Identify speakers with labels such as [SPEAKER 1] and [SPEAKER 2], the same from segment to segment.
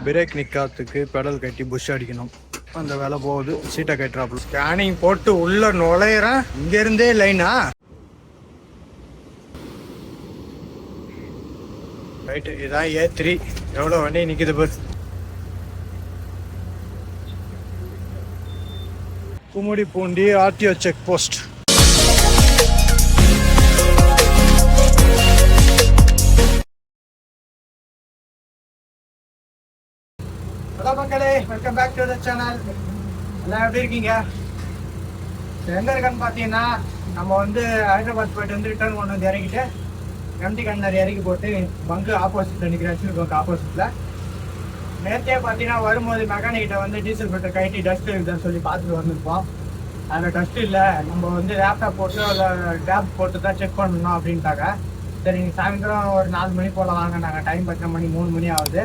[SPEAKER 1] Break நிற்காததுக்கு pedal கட்டி push அடிக்கணும். அந்த வேலை போகுது. சீட்டை கட்டுறாப்புல ஸ்கேனிங் போட்டு உள்ள நுழையிறேன். இங்கேருந்தே லைனா ரைட்டு. இதான் A3. எவ்வளோ வண்டி நிற்கிது bus. Gummidipoondi RTO check post. Hello மக்களே, welcome back to the channel. எல்லாம் எப்படி இருக்கீங்க? எங்கே இருக்கன்னு பார்த்தீங்கன்னா, நம்ம வந்து ஹைதராபாத் போயிட்டு வந்து ரிட்டர்ன் கொண்டு வந்து இறக்கிட்டு எம்டி கண்டனர் இறக்கி போட்டு பங்கு ஆப்போசிட்டில் நிற்கிற பங்கு ஆப்போசிட்டில். நேற்றே பார்த்தீங்கன்னா வரும்போது மெக்கானிக்கிட்ட வந்து டீசல் ஃபில்டர் கட்டி டஸ்ட் இருக்குதுன்னு சொல்லி பார்த்துட்டு வந்துருப்போம். அதில் டஸ்ட் இல்லை, நம்ம வந்து லேப்டாப் போட்டு அதில் டேப் போட்டு தான் செக் பண்ணணும் அப்படின்ட்டாங்க. சரி, நீங்கள் சாயந்தரம் ஒரு 4 மணி போல் வாங்க. நாங்கள் டைம் 10 மணி 3 மணி ஆகுது.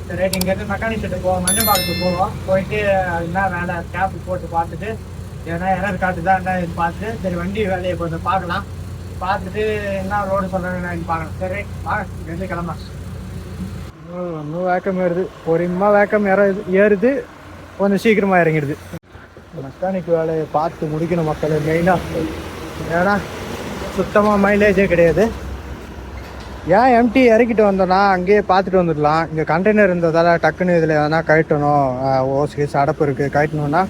[SPEAKER 1] சரி ரைட், இங்கேருந்து மெக்கானிக் செட்டு போவோம். மஞ்சள் பாக்கத்துக்கு போவோம். போயிட்டு என்ன வேலை கேப் போட்டு பார்த்துட்டு ஏன்னா எரர் காட்டுதான் என்ன இது பார்த்துட்டு சரி வண்டி வேலையை கொஞ்சம் பார்க்கலாம். பார்த்துட்டு என்ன ரோடு சொல்கிறாங்கன்னு பார்க்கலாம். சரி வாங்க, இங்கேருந்து கிளம்பா. இன்னும் வேக்கம் ஏறுது. பொறுமையாக வேக்கம் ஏறுது, கொஞ்சம் சீக்கிரமாக இறங்கிடுது. மெக்கானிக் வேலையை பார்த்து முடிக்கணும் மக்கள் மெயினாக. ஏன்னா சுத்தமாக மைலேஜே கிடையாது. ஏன் எம்டி இறக்கிட்டு வந்தோன்னா அங்கேயே பார்த்துட்டு வந்துடலாம். இங்கே கண்டெய்னர் இருந்ததால் டக்குன்னு இதில் எதனா கழட்டணும், ஓஸ் அடப்பு இருக்குது, கழட்டணுன்னா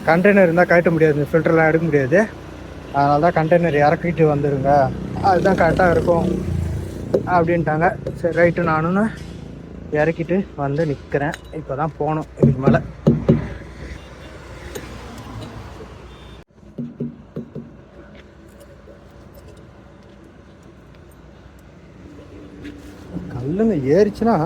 [SPEAKER 1] கண்டெய்னர் இருந்தால் கழட்ட முடியாது, இந்த ஃபில்டர்லாம் எடுக்க முடியாது. அதனால தான் கண்டெய்னர் இறக்கிட்டு வந்துடுங்க, அதுதான் கரெக்டாக இருக்கும் அப்படின்ட்டாங்க. சரி ரைட்டு, நானும் இறக்கிட்டு வந்து நிற்கிறேன். இப்போ தான் போகணும் இதுக்கு மேலே. கல்லுங்க ஏறிச்சுன்னா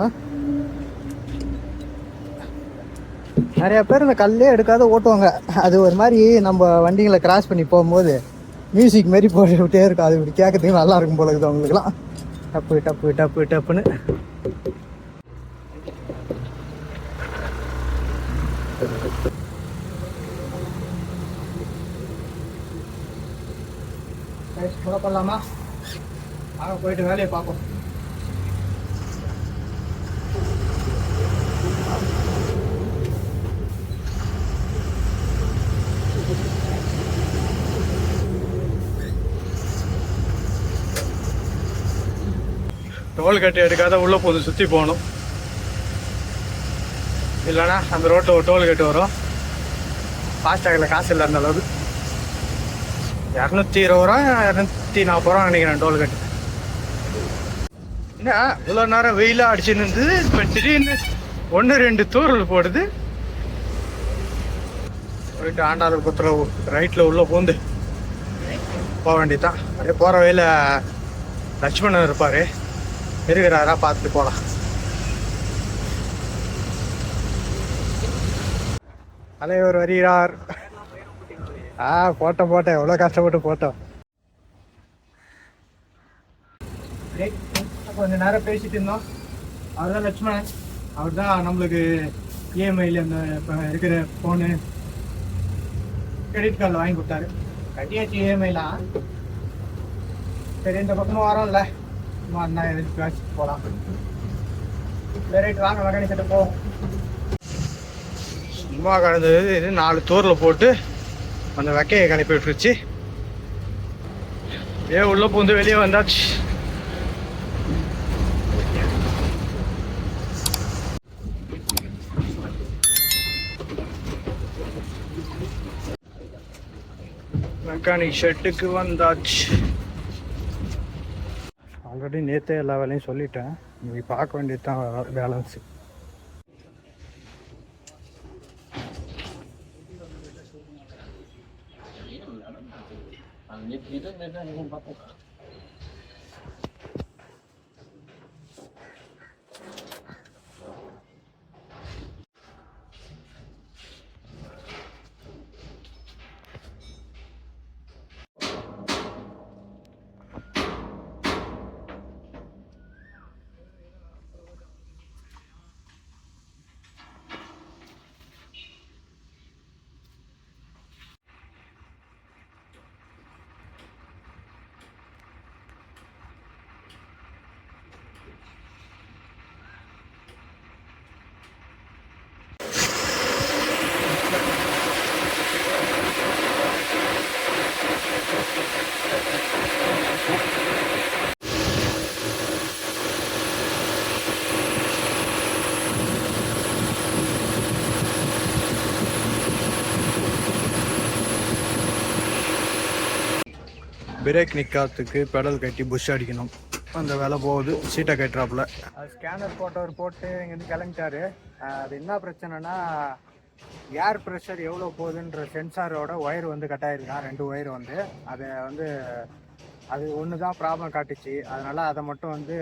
[SPEAKER 1] நிறைய பேர் இந்த கல்லே எடுக்காத ஓட்டுவாங்க. அது ஒரு மாதிரி நம்ம வண்டிங்களை கிராஸ் பண்ணி போகும்போது மியூசிக் மாரி போட்டுக்கிட்டே இருக்கும். அது இப்படி கேட்கறதுக்கு நல்லா இருக்கும் போல இருக்குது அவங்களுக்குலாம். டப்பு டப்பு டப்பு டப்புன்னு. பண்ணலாமா? வாங்க போயிட்டு வேலையை பார்ப்போம். டோல் கட்டி எடுக்காத உள்ளே போது சுற்றி போகணும். இல்லைனா அந்த ரோட்டில் ஒரு டோல் கட்டு வரும். ஃபாஸ்டாகில் காசு இல்லை அந்த அளவுக்கு. 220 ரூபா 240 ரூபா நினைக்கிறேன் டோல் கட்டு. என்ன இவ்வளோ நேரம் வெயிலாக அடிச்சுன்னு இருந்தது, இப்போ திடீர்னு 1-2 தூரல் போடுது. போயிட்டு ஆண்டாளர் குத்துற ரைட்டில் உள்ளே பூந்து போக வேண்டியதான். அப்படியே போகிற வழியில் லட்சுமணன் இருப்பார், இருக்கிறாரா பார்த்துட்டு போகலாம். தலைவர் வருகிறார். போட்டோம் எவ்வளோ கஷ்டப்பட்டு போட்டோம். கொஞ்சம் நேரம் பேசிட்டு இருந்தோம். அவர் தான் லட்சுமணன். அவர் தான் நம்மளுக்கு இஎம்ஐயில் அந்த இப்போ இருக்கிற ஃபோனு கிரெடிட் கார்டில் வாங்கி கொடுத்தாரு. கட்டியாச்சு இஎம்ஐலாம். சரி இந்த பக்கமும் வரோம்ல, அண்ணா எதுக்கு பேசிட்டு போகலாம். ரைட் வாங்க மெக்கானிக் செட்டு போவோம். சும்மா கிடந்தது இது 4 தூரில் போட்டு அந்த வெக்கையை கிளப்பி விட்டுருச்சு. உள்ளே பூந்து வெளியே வந்தாச்சு. மெக்கானிக் ஷெட்டுக்கு வந்தாச்சு. ஆல்ரெடி நேற்றே எல்லா வேலையும் சொல்லிட்டேன். இன்னைக்கு பார்க்க வேண்டியது தான் பேலன்ஸு. பிரேக் நிற்காததுக்கு பெடல் கட்டி புஷ் அடிக்கணும். அந்த வேலை போகுது. சீட்டை கட்டுறாப்புல ஸ்கேனர் போட்டவர் போட்டு இங்கேருந்து கிளம்பிட்டாரு. அது என்ன பிரச்சனைனா ஏர் ப்ரெஷர் எவ்வளோ போகுதுன்ற சென்சாரோட ஒயர் வந்து கட் ஆகிருக்கான். 2 ஒயர் வந்து அதை வந்து அது ஒன்று தான் ப்ராப்ளம் காட்டுச்சு. அதனால் அதை மட்டும் வந்து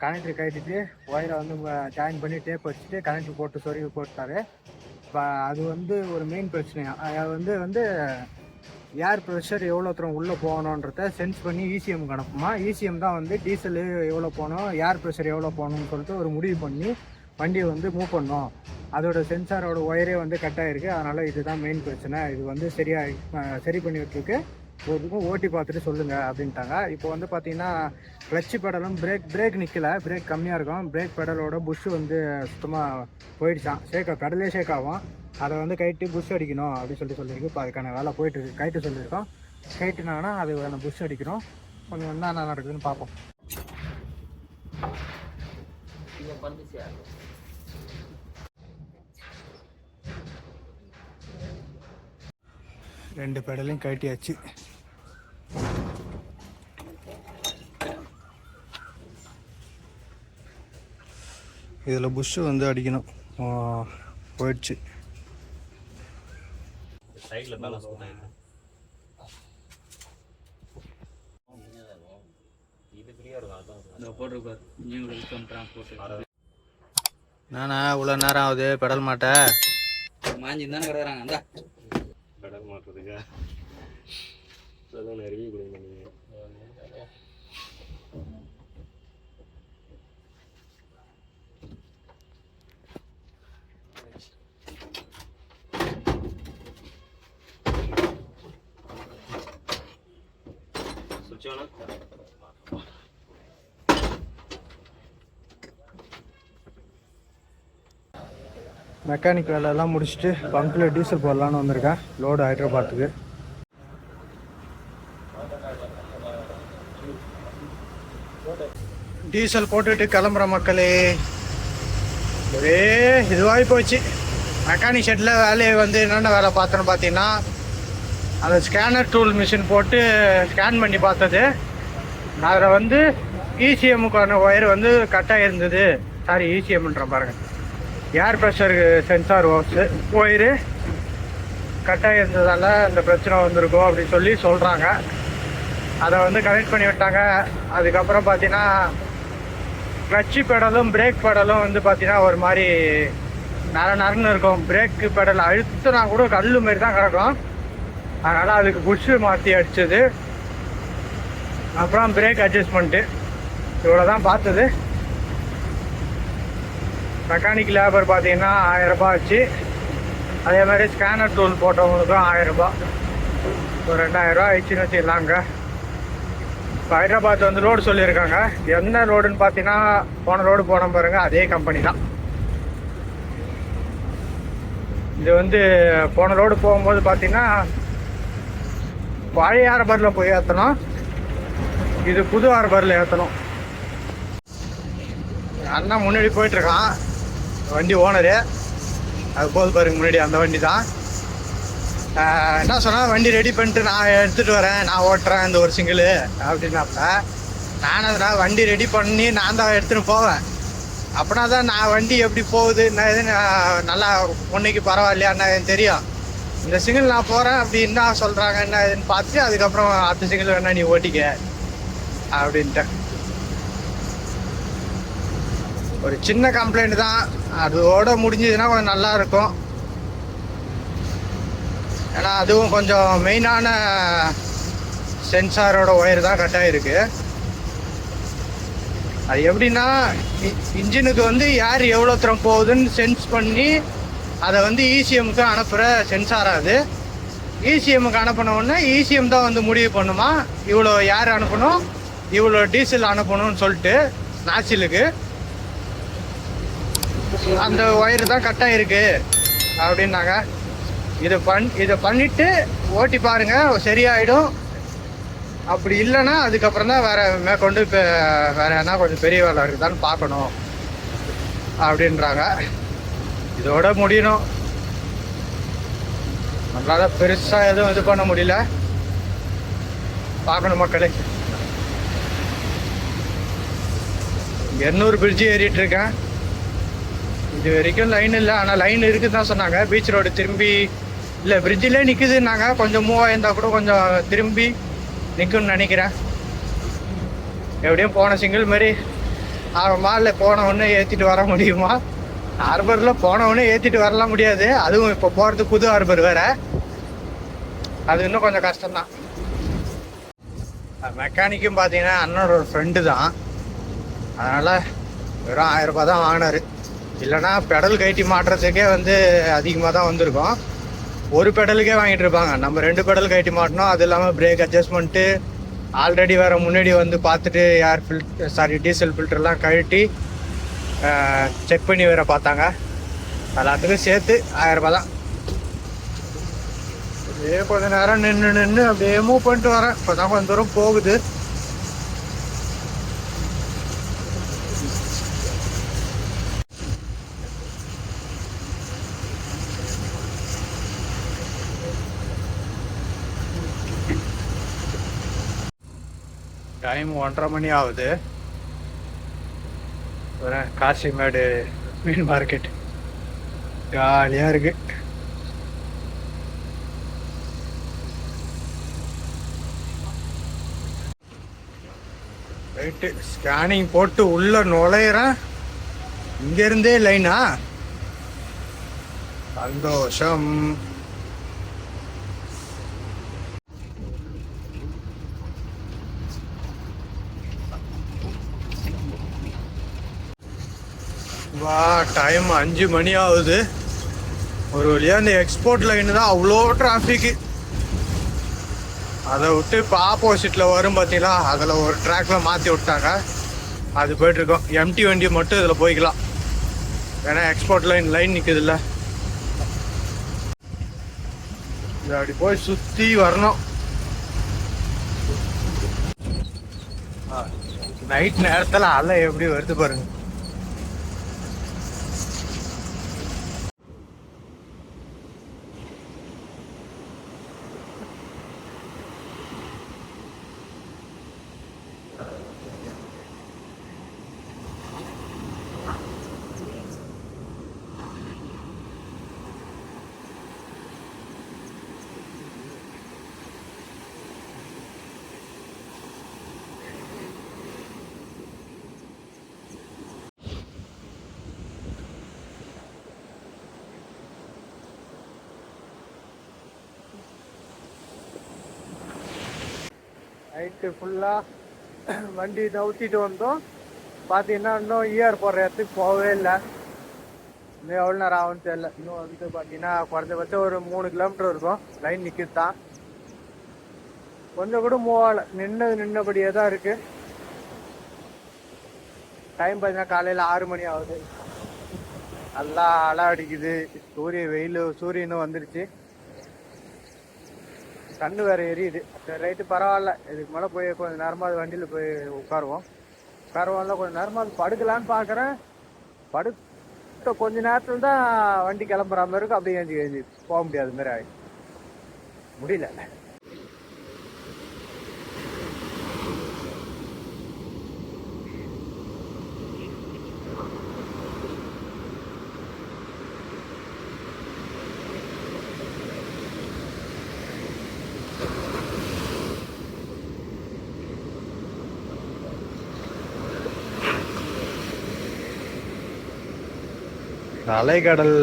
[SPEAKER 1] கனெக்டர் கட்டிட்டு ஒயரை வந்து ஜாயின் பண்ணி டேப் வச்சுட்டு கனெக்டர் போட்டு சொருகி போட்டாரு. இப்போ அது வந்து ஒரு மெயின் பிரச்சனையாக அது வந்து ஏர் ப்ரெஷர் எவ்வளோ தூரம் உள்ளே போகணுன்றத சென்ஸ் பண்ணி இசிஎம்க்கு அனுப்புமா. இசிஎம் தான் வந்து டீசலு எவ்வளோ போகணும், ஏர் ப்ரெஷர் எவ்வளோ போகணும்னு சொல்லிட்டு ஒரு முடிவு பண்ணி வண்டியை வந்து மூவ் பண்ணோம். அதோட சென்சாரோட ஒயரே வந்து கட் ஆகிருக்கு. அதனால் இதுதான் மெயின் பிரச்சனை. இது வந்து சரி பண்ணி விட்டுருக்கு. ஒருக்கும் ஓட்டி பார்த்துட்டு சொல்லுங்கள் அப்படின்ட்டாங்க. இப்போ வந்து பார்த்தீங்கன்னா கிளச்சு பெடலும் பிரேக் நிற்கலை. பிரேக் கம்மியாக இருக்கும். பிரேக் பெடலோட புஷ்ஷு வந்து சுத்தமாக போயிடுச்சான். பெடலே ஷேக் ஆகும். அதை வந்து கைட்டு புஷ் அடிக்கணும் அப்படின்னு சொல்லியிருக்கு. இப்போ அதுக்கான வேலை போயிட்டுருக்கு. கைட்டு சொல்லியிருக்கோம். கைட்டுனாங்கன்னா அதுக்கான புஷ் அடிக்கணும். கொஞ்சம் என்ன நடக்குதுன்னு பார்ப்போம். ரெண்டு பெடலையும் கட்டியாச்சு. இதில் புஷ்ஷு வந்து அடிக்கணும். போயிடுச்சு. நானா இவ்வளோ நேரம் ஆகுது பெடல் மாட்ட மாஞ்சின்னு கிடக்குறாங்க. அந்த பெடல் மாட்டுறதுக்கா நிறைய கொடுங்க. மெக்கானிக் வேலையெல்லாம் முடிச்சுட்டு பங்கில் டீசல் போடலான்னு வந்திருக்கேன். லோடு ஹைதராபாத்துக்கு. டீசல் போட்டுட்டு கிளம்புற மக்களே. ஒரே இதுவாகி போச்சு. மெக்கானிக் ஷெட்டில் வேலையை வந்து என்னென்ன வேலை பார்த்தோன்னு பார்த்தீங்கன்னா அந்த ஸ்கேனர் டூல் மிஷின் போட்டு ஸ்கேன் பண்ணி பார்த்தது. அதில் வந்து இசிஎம்முக்கான ஒயர் வந்து கட்டாக இருந்தது. இசிஎம்ன்ற பாருங்கள், ஏர் ப்ரெஷர் சென்சார் ஒயரு கட்டாக இருந்ததால் இந்த பிரச்சனை வந்திருக்கும் அப்படின்னு சொல்லி சொல்கிறாங்க. அதை வந்து கனெக்ட் பண்ணி விட்டாங்க. அதுக்கப்புறம் பார்த்தீங்கன்னா கிளச்சு பெடலும் பிரேக் பெடலும் வந்து பார்த்தீங்கன்னா ஒரு மாதிரி நரன்னு இருக்கும். பிரேக்கு பெடல் அழுத்தினா கூட கல் மாரி தான் கிடக்கும். அதனால் அதுக்கு புஷ்ஷு மாற்றி அடிச்சது. அப்புறம் பிரேக் அட்ஜஸ்ட்மெண்ட்டு இவ்வளோ தான் பார்த்தது. மெக்கானிக் லேபர் பார்த்தீங்கன்னா 1000 ரூபாய் ஆச்சு. அதே மாதிரி ஸ்கேனர் டூல் போட்டவங்களுக்கும் 1000 ரூபாய். ஒரு 2000 ரூபா ஆயிடுச்சுன்னு வச்சுக்கலாங்க. இப்போ ஹைதராபாத் வந்து ரோடு சொல்லியிருக்காங்க. என்ன ரோடுன்னு பார்த்தீங்கன்னா போன ரோடு போன பாருங்க, அதே கம்பெனி தான். இது வந்து போன ரோடு போகும்போது பார்த்தீங்கன்னா பழைய ஹார்பரில் போய் ஏற்றணும். இது புது ஹார்பரில் ஏற்றணும். அண்ணா முன்னாடி போயிட்டுருக்கான் வண்டி ஓனரு. அது போது பாருங்க முன்னாடி அந்த வண்டி தான். என்ன சொன்னால் வண்டி ரெடி பண்ணிட்டு நான் எடுத்துகிட்டு வரேன், நான் ஓட்டுறேன் இந்த ஒரு சிங்கிளு அப்படின்னாப்ப நான் வண்டி ரெடி பண்ணி நான் தான் எடுத்துகிட்டு போவேன். அப்படின்னா தான் நான் வண்டி எப்படி போகுது என்ன எதுன்னு நல்லா பொண்ணுக்கு பரவாயில்லையா என்ன எனக்கு தெரியும். இந்த சிங்கிள் நான் போகிறேன் அப்படி என்ன சொல்கிறாங்க என்ன இதுன்னு பார்த்து அதுக்கப்புறம் அடுத்த சிங்கிள் வேணா நீ ஓட்டிக்க அப்படின்ட்டு. ஒரு சின்ன கம்ப்ளைண்ட் தான், அதோட முடிஞ்சதுன்னா கொஞ்சம் நல்லா இருக்கும். ஏன்னா அதுவும் கொஞ்சம் மெயினான சென்சாரோட ஒயர் தான் கட் ஆகிருக்கு. அது எப்படின்னா இன்ஜினுக்கு வந்து ஏர் எவ்வளோ தூரம் போகுதுன்னு சென்ஸ் பண்ணி அதை வந்து இசிஎம்முக்கு அனுப்புகிற சென்சார். அது இசிஎம்முக்கு அனுப்பினோடனே இசிஎம் தான் வந்து முடிவு பண்ணுமா இவ்வளோ ஏர் அனுப்பணும் இவ்வளோ டீசல் அனுப்பணும்னு சொல்லிட்டு. நாசிலுக்கு அந்த ஒயர் தான் கட் ஆகிருக்கு அப்படின்னாங்க. இதை பண்ணிவிட்டு ஓட்டி பாருங்கள் சரியாயிடும். அப்படி இல்லைன்னா அதுக்கப்புறம் தான் வேறு மேற்கொண்டு இப்போ வேறு என்ன கொஞ்சம் பெரிய வேலை இருக்குதான்னு பார்க்கணும் அப்படின்றாங்க. இதோட முடியணும். நம்மளால் பெருசாக எதுவும் இது பண்ண முடியல. பார்க்கணும் மக்களே. 200 பிரிட்ஜு ஏறிட்டு இருக்கேன். இது வரைக்கும் லைன் இல்லை, ஆனால் லைன் இருக்குன்னு தான் சொன்னாங்க. பீச் ரோடு திரும்பி இல்லை பிரிட்ஜிலே நிற்குதுன்னாங்க. கொஞ்சம் மூவ் ஆயிருந்தா கூட கொஞ்சம் திரும்பி நிற்கும்னு நினைக்கிறேன். எப்படியும் போன சிங்கிள் மாதிரி ஆகுமா, இல்லை போன உடனே ஏற்றிட்டு வர முடியுமா? ஹார்பரில் போன உடனே ஏற்றிட்டு வரலாம் முடியாது. அதுவும் இப்போ போகிறது புது ஹார்பர் வேற, அது இன்னும் கொஞ்சம் கஷ்டம்தான். மெக்கானிக்கும் பார்த்தீங்கன்னா அண்ணனோட ஒரு ஃப்ரெண்டு தான், அதனால் வெறும் 1000 ரூபா தான் வாங்கினார். இல்லைனா பெடல் கைட்டி மாட்டுறதுக்கே வந்து அதிகமாக தான் வந்திருக்கும். ஒரு பெடலுக்கே வாங்கிட்டு இருப்பாங்க. நம்ம 2 பெடல் கைட்டி மாட்டினோம். அது இல்லாமல் பிரேக் அட்ஜஸ்ட்மெண்ட்டு ஆல்ரெடி வேறு முன்னாடி வந்து பார்த்துட்டு டீசல் ஃபில்டர்லாம் கழட்டி செக் பண்ணி வேற பார்த்தாங்க. எல்லாத்துக்கும் சேர்த்து 1000 ரூபா தான். அப்படியே கொஞ்ச நேரம் நின்று அப்படியே மூவ் பண்ணிட்டு வரேன். இப்போ தான் கொஞ்சம் தூரம் போகுது. டைம் 1:30 மணி ஆகுது. காசிமேடு மீன் மார்க்கெட் ஜாலியாக இருக்கு. ரைட்டு, ஸ்கேனிங் போட்டு உள்ள நுழையிறேன். இங்கேருந்தே லைனா, சந்தோஷம். வா, டைம் 5 மணி ஆகுது. ஒரு வழியாக இந்த எக்ஸ்போர்ட் லைனு தான் அவ்வளோ டிராஃபிக்கு. அதை விட்டு இப்போ ஆப்போசிட்டில் வரும் பார்த்தீங்களா, அதில் ஒரு ட்ராக்ல மாற்றி விட்டாங்க. அது போய்ட்டுருக்கோம். எம்டி வண்டி மட்டும் இதில் போய்க்கலாம், ஏன்னா எக்ஸ்போர்ட் லைன் நிற்குதுல்ல. இது அப்படி போய் சுற்றி வரணும். நைட் நேரத்தில் அலை எப்படி வருது பாருங்க. நைட்டு ஃபுல்லாக வண்டி நவுத்திட்டு வந்தோம். பார்த்தீங்கன்னா இன்னும் இஆர் போடுற இடத்துக்கு போகவே இல்லை. இன்னும் எவ்வளோ நேரம் ஆகும்னு தெரியல. இன்னும் வந்து பார்த்தீங்கன்னா குறைஞ்சபட்சம் ஒரு 3 கிலோமீட்டர் இருக்கும். லைன் நிற்கிது தான், கொஞ்சம் கூட மூவ் ஆகலை. நின்னபடியே தான் இருக்குது. டைம் பார்த்தீங்கன்னா காலையில் 6 மணி ஆகுது. நல்லா அலை அடிக்குது. சூரியனும் வந்துடுச்சு. கண்ணு வேறு எரியுது. சரி ரைட்டு, பரவாயில்ல. இதுக்கு மேலே போய் கொஞ்சம் நேரமாக அது வண்டியில் போய் உட்காருவோம்ல. கொஞ்சம் நேரமாக அது படுக்கலான்னு பார்க்குறேன். படுத்த கொஞ்ச நேரத்தில் தான் வண்டி கிளம்புற மாதிரி இருக்கும். அப்படியே ஏஞ்சி போக முடியாது மாதிரி ஆகி முடியல. அலைக்கடல்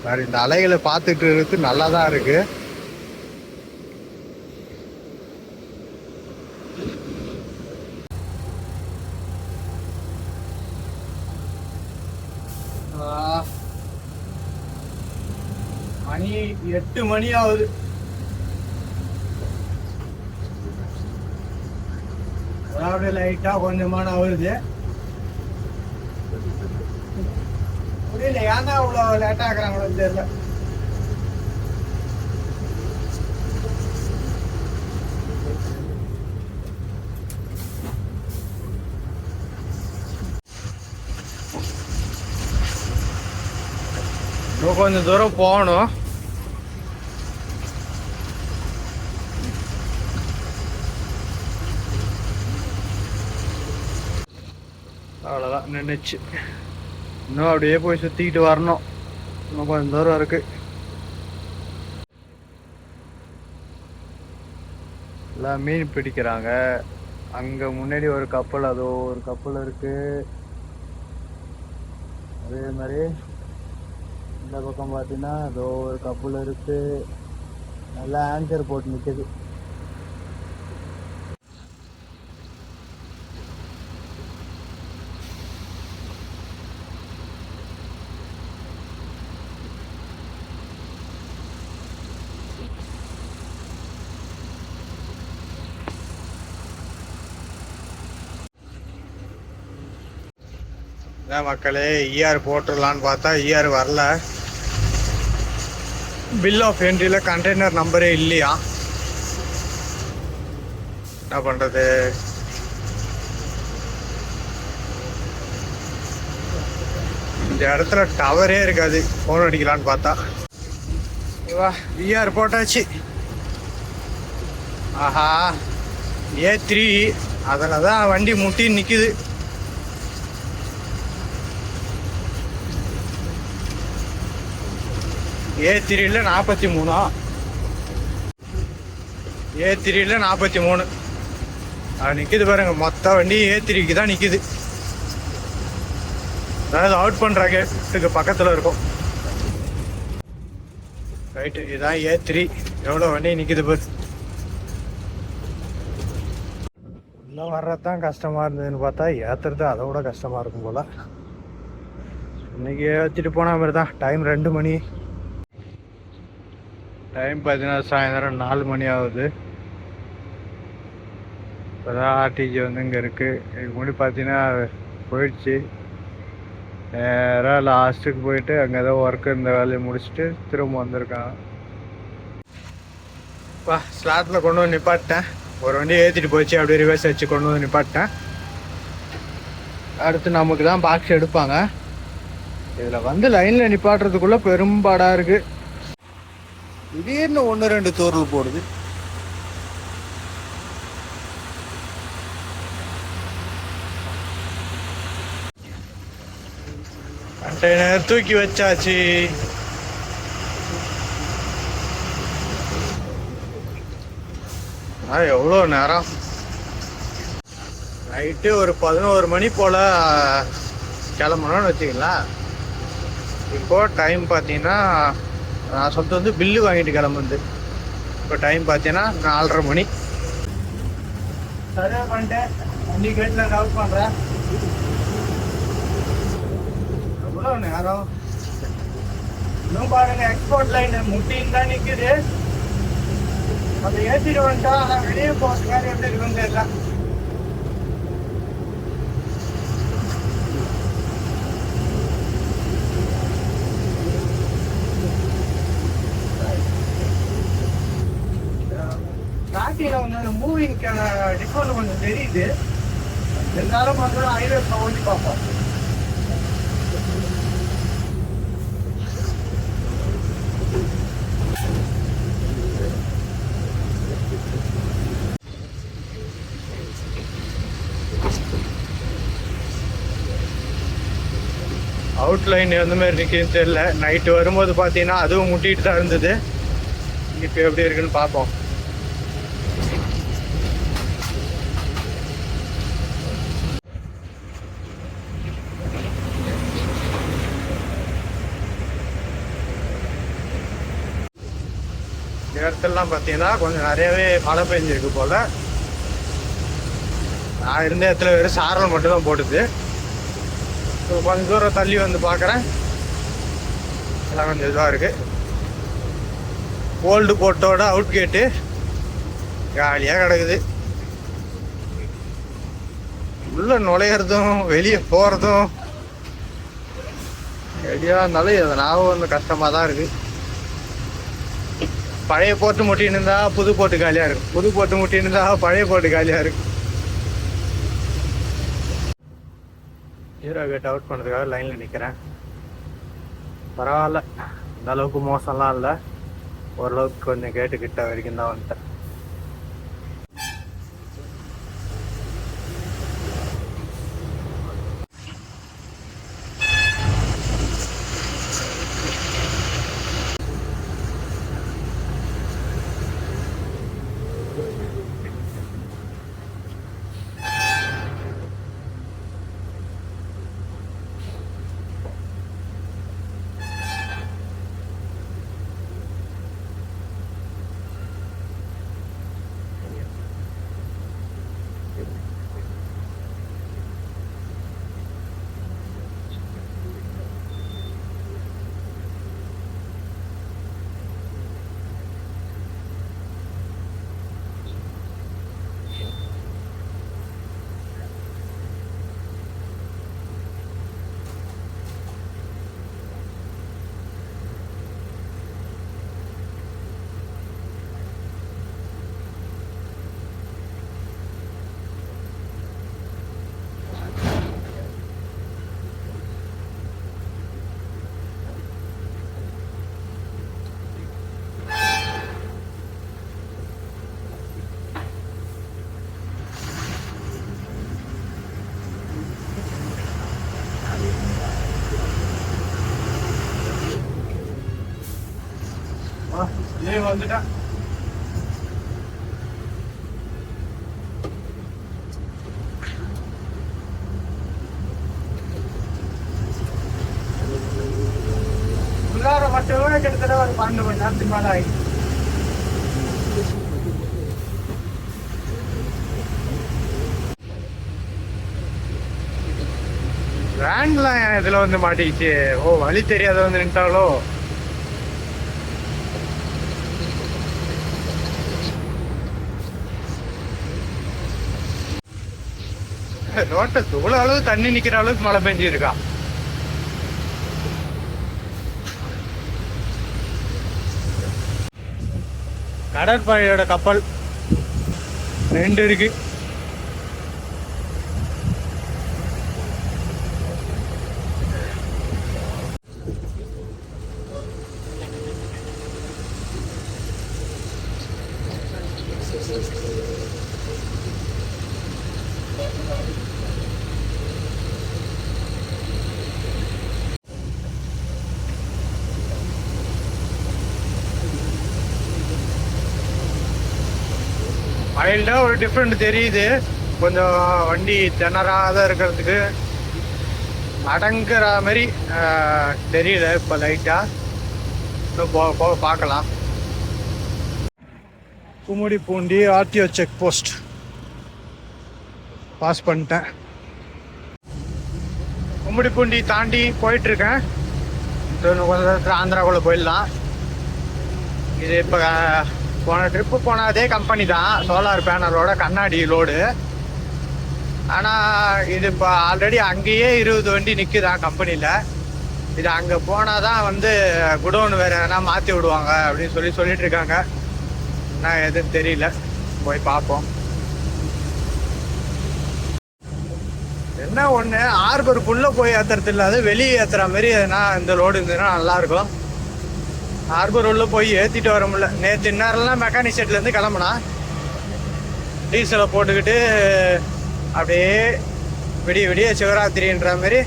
[SPEAKER 1] வேறு, இந்த அலைகளை பார்த்துட்டு இருக்கு நல்லா தான் இருக்கு. மணி 8 மணி ஆகுது. அதாவது லைட்டா கொஞ்சமான வருது. புரியல ஏன் தான் அவ்வளோ லேட்டாக ஆக்குறாங்களோ தெரியல. கொஞ்சம் தூரம் போகணும். அவ்வளோதான் நின்றுச்சு. இன்னும் அப்படியே போய் சுற்றிக்கிட்டு வரணும். இன்னும் கொஞ்சம் தூரம் இருக்கு. எல்லாம் மீன் பிடிக்கிறாங்க. அங்கே முன்னாடி ஒரு கப்பல், அதோ ஒரு கப்பல் இருக்கு. அதே மாதிரி இந்த பக்கம் பார்த்தீங்கன்னா அதோ ஒரு கப்பல் இருக்கு. நல்லா ஆங்கர் போட்டு நிற்குது. மக்களே, இஆர் போட்டுடலான்னு பார்த்தா இஆர் வரல. பில் ஆஃப் என்ட்ரியில் கண்டெய்னர் நம்பரே இல்லையா. என்ன பண்ணுறது? இந்த இடத்துல டவரே இருக்காது. ஃபோன் அடிக்கலான்னு பார்த்தா வா இஆர் போட்டாச்சு. ஆஹா, A3 அதில் தான் வண்டி முட்டி நிற்குது. A3ல 43, A3ல 43 அது நிற்கிது பாருங்க. மொத்த வண்டி A3க்கு தான் நிற்கிது. அதாவது அவுட் பண்ணுற கேட்டுக்கு பக்கத்தில் இருக்கும். ரைட்டு, இதுதான் A3. எவ்வளோ வண்டி நிற்கிது பாரு. உள்ளே வர்றது தான் கஷ்டமாக இருந்ததுன்னு பார்த்தா ஏற்றுறது அதை விட கஷ்டமாக இருக்கும் போல். இன்றைக்கி ஏற்றிட்டு போன மாதிரி தான். டைம் 2 மணி. டைம் பார்த்தீங்கன்னா சாயந்தரம் 4 மணி ஆகுது. இப்போ தான் ஆர்டிஜி வந்து இங்கே இருக்குது. இதுக்கு முன்னாடி பார்த்தீங்கன்னா போயிடுச்சு. நேராக லாஸ்ட்டுக்கு போயிட்டு அங்கே ஏதோ ஒர்க்கு இந்த வேலையை முடிச்சுட்டு திரும்ப வந்திருக்கான். வா ஸ்லாட்டில் கொண்டு வந்து நிப்பாட்டேன். ஒரு வண்டி ஏற்றிட்டு போயிடுச்சு. அப்படியே ரிவர்ஸ் வச்சு கொண்டு வந்து நிப்பாட்டேன். அடுத்து நமக்கு தான் பாக்ஸ் எடுப்பாங்க. இதில் வந்து லைனில் நிப்பாட்டுறதுக்குள்ளே பெரும்பாடாக இருக்குது. திடீர்னு 1-2 தூரல் போடுது. கண்டெய்னர் தூக்கி வச்சாச்சு. எவ்வளோ நேரம்? நைட்டு ஒரு 11 மணி போல் கிளம்பணும்னு வச்சுக்கலாம். இப்போ டைம் பார்த்தீங்கன்னா நான் சொல்லிட்டு வந்து பில்லு வாங்கிட்டு கிளம்புது. இப்போ டைம் பார்த்தீங்கன்னா 4:30 மணி. சர்வே பண்ணிட்டேன். வண்டி கேட்டில் கவர் பண்ணுறேன். எவ்வளோ நேரம்? இன்னும் பாருங்க, எக்ஸ்போர்ட் லைன் முட்டின்னு தான் நிற்குது. அதை ஏற்றிட்டு வந்துட்டா. ஆனால் வெளியே போகிறதுக்காக எப்படி இருக்குன்னு தெரியல. நாட்டில் வந்து மூவிங்க்கான டிஃபரெண்ட் கொஞ்சம் தெரியுது. இருந்தாலும் வந்து ஹைவே ஓட்டி பார்ப்போம். அவுட்லைன் எந்த மாதிரி நிற்குதுன்னு தெரியல. நைட்டு வரும்போது பார்த்தீங்கன்னா அதுவும் முட்டிட்டு தான் இருந்தது. இப்போ எப்படி இருக்குன்னு பார்ப்போம். இந்த இடத்துலலாம் பார்த்தீங்கன்னா கொஞ்சம் நிறையவே மழை பெஞ்சிருக்கு போல். நான் இருந்த இடத்துல வெறும் சாரல் மட்டும் தான் போட்டுது. கொஞ்சம் தூரம் தள்ளி வந்து பார்க்குறேன். எல்லாம் கொஞ்சம் இதுவாக இருக்குது. ஓல்டு போட்டோட அவுட் கேட்டு காலியாக கிடக்குது. உள்ளே நுழையிறதும் வெளியே போகிறதும் ரெடியாக இருந்தாலும் எதனாலும் ஒன்று கஷ்டமாக தான் இருக்குது. பழைய போட்டு முட்டின்னு இருந்தால் புது போட்டு காலியாக இருக்குது. புது போட்டு முட்டின்னு இருந்தால் பழைய போட்டு காலியாக இருக்குது. ஹீரோ கேட் அவுட் பண்ணுறதுக்காக லைனில் நிற்கிறேன். பரவாயில்ல, இந்த அளவுக்கு மோசம்லாம் இல்லை. ஓரளவுக்கு கொஞ்சம் கேட்டு கிட்ட வரைக்கும் தான் வந்துட்டேன். வந்துட்டேன். உள்ளார மட்டுமே கிட்டத்தட்ட ஒரு 12 மணி நேரத்துக்கு மேலே ஆயிடுச்சு. வேன்லாம் இதுல வந்து மாட்டிக்கிச்சு. ஓ, வழி தெரியாத வந்து நின்ட்டாலோ. ரோட்டை இவ்வளவு அளவு தண்ணி நிக்கிற அளவுக்கு மழை பெஞ்சிருக்கா. கடற்படையோட கப்பல் 2 இருக்கு. மைல்டா ஒரு டிஃப்ரெண்ட் தெரியுது. கொஞ்சம் வண்டி திணறாத இருக்கிறதுக்கு அடங்குற மாதிரி தெரியல இப்போ லைட்டா. இன்னும் போக போக பார்க்கலாம். Gummidipoondi RTO check post pass பண்ணிட்டேன். கும்மிடிப்பூண்டி தாண்டி போயிட்டு இருக்கேன். இன்னும் கொஞ்ச நேரத்தில் ஆந்திராக்குள்ள போயிடலாம். இது இப்போ போன ட்ரிப்பு போன அதே கம்பெனி தான், சோலார் பேனலோட கண்ணாடி லோடு. ஆனால் இது இப்போ ஆல்ரெடி அங்கேயே 20 வண்டி நிற்குதான் கம்பெனியில். இது அங்கே போனால் தான் வந்து குடோன் வேறு எதனா மாற்றி விடுவாங்க அப்படின்னு சொல்லிட்டு இருக்காங்க. நான் எதுன்னு தெரியல, போய் பார்ப்போம். என்ன ஒன்று, ஹார்பருக்குள்ளே போய் ஏற்றுறது இல்லாத வெளியே ஏற்றுற மாதிரி எதனா இந்த லோடு இருந்ததுன்னா நல்லாயிருக்கும். ஹார்பர் உள்ள போய் ஏற்றிட்டு வர முடியல. நேற்று இந்நேரம்லாம் மெக்கானிக் செட்லேருந்து கிளம்புனா டீசலை போட்டுக்கிட்டு அப்படியே விடிய சிவராத்திரின்ற மாதிரி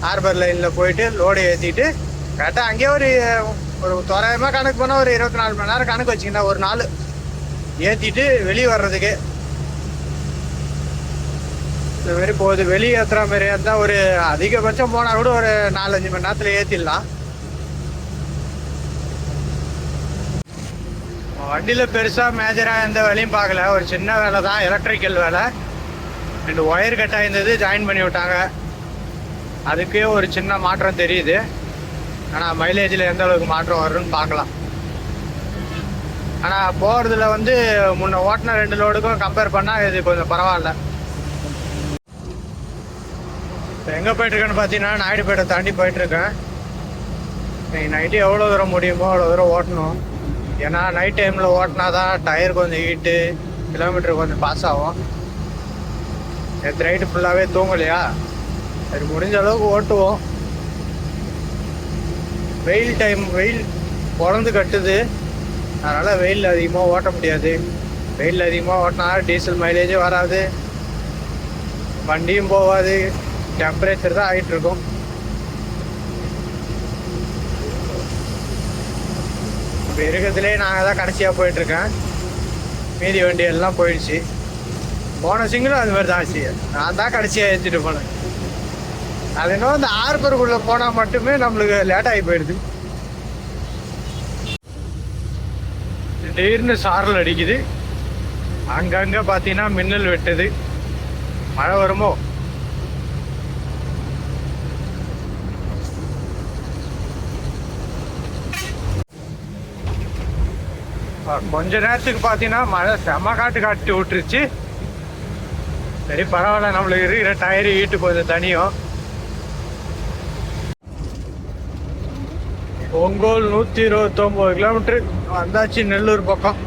[SPEAKER 1] ஹார்பர் லைனில் போயிட்டு லோடு ஏற்றிட்டு கரெக்டாக அங்கேயே ஒரு தோராயமாக கணக்கு பண்ணால் ஒரு 24 மணி நேரம் கணக்கு வச்சிங்கன்னா ஒரு நாள் ஏற்றிட்டு வெளியே வர்றதுக்கு இந்த மாதிரி போகுது. வெளியே ஏற்றுற மாதிரி இருந்தால் ஒரு அதிகபட்சம் போனால் கூட ஒரு 4-5 மணி நேரத்தில் ஏற்றிடலாம். வண்டியில் பெருசாக மேஜராக எந்த வேலையும் பார்க்கல. ஒரு சின்ன வேலை தான், எலக்ட்ரிக்கல் வேலை. 2 ஒயர் கட்டாக இருந்தது, ஜாயின் பண்ணி விட்டாங்க. அதுக்கே ஒரு சின்ன மாற்றம் தெரியுது. ஆனால் மைலேஜில் எந்த அளவுக்கு மாற்றம் வரும்னு பார்க்கலாம். ஆனால் போகிறதுல வந்து முன்ன ஓட்டின 2 லோடுக்கும் கம்பேர் பண்ணால் இது கொஞ்சம் பரவாயில்ல. இப்போ எங்கே போயிட்டுருக்கேன்னு பார்த்தீங்கன்னா நாயுடுபேட்டை தாண்டி போயிட்டுருக்கேன். இன்னைக்கு நைட்டு எவ்வளோ தூரம் முடியுமோ அவ்வளோ தூரம் ஓட்டணும். ஏன்னா நைட் டைமில் ஓட்டினா தான் டயர் கொஞ்சம் ஹீட்டு, கிலோமீட்டர் கொஞ்சம் பாஸ் ஆகும். நேற்று நைட்டு ஃபுல்லாகவே தூங்கலையா, அது முடிஞ்ச அளவுக்கு ஓட்டுவோம். வெயில் பிறந்து கட்டுது, அதனால் வெயில் அதிகமாக ஓட்ட முடியாது. வெயில் அதிகமாக ஓட்டினா டீசல் மைலேஜே வராது, வண்டியும் போகாது, டெம்பரேச்சர் தான் ஆகிட்டுருக்கும். இப்போ இருக்கிறதுலே நாங்கள் தான் கடைசியாக போயிட்டுருக்கேன். மீதி வண்டி எல்லாம் போயிடுச்சு. போன சிங்கிளும் அது மாதிரி தான் ஆச்சு. நான் தான் கடைசியாக ஏற்றிட்டு போனேன். அது இன்னும் இந்த ஹார்பருக்குள்ளே போனால் மட்டுமே நம்மளுக்கு லேட்டாகி போயிடுது. திடீர்னு சாரல் அடிக்குது, அங்கங்கே பார்த்தீங்கன்னா மின்னல் வெட்டுது. மழை வருமோ? கொஞ்ச நேரத்துக்கு பார்த்தீங்கன்னா மழை செம காட்டு விட்டுருச்சு. சரி பரவாயில்ல, நம்மளுக்கு இருக்கிற டயரு ஹீட்டு கொஞ்சம் தனியும். ஒங்கோல் 129 கிலோமீட்டர் வந்தாச்சு நெல்லூர் பக்கம்.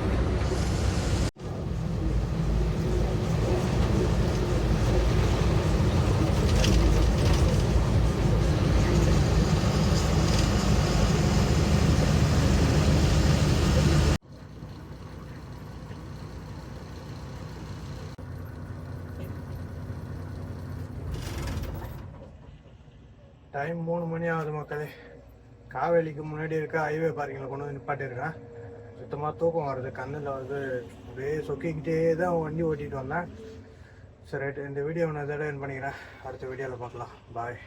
[SPEAKER 1] டைம் 3 மணி ஆகுது மக்களே. காவேரிக்கு முன்னாடி இருக்க ஹைவே பார்க்கிங்கில் கொண்டு வந்து நிப்பாட்டிருக்கேன். சுத்தமாக தூக்கம் வருது, கண்ணில் வந்து அப்படியே சொக்கிக்கிட்டே தான் வண்டி ஓட்டிகிட்டு வந்தேன். சரி ரைட்டு, இந்த வீடியோ நான் இதோட என் பண்ணிக்கிறேன். அடுத்த வீடியோவில் பார்க்கலாம். பாய்.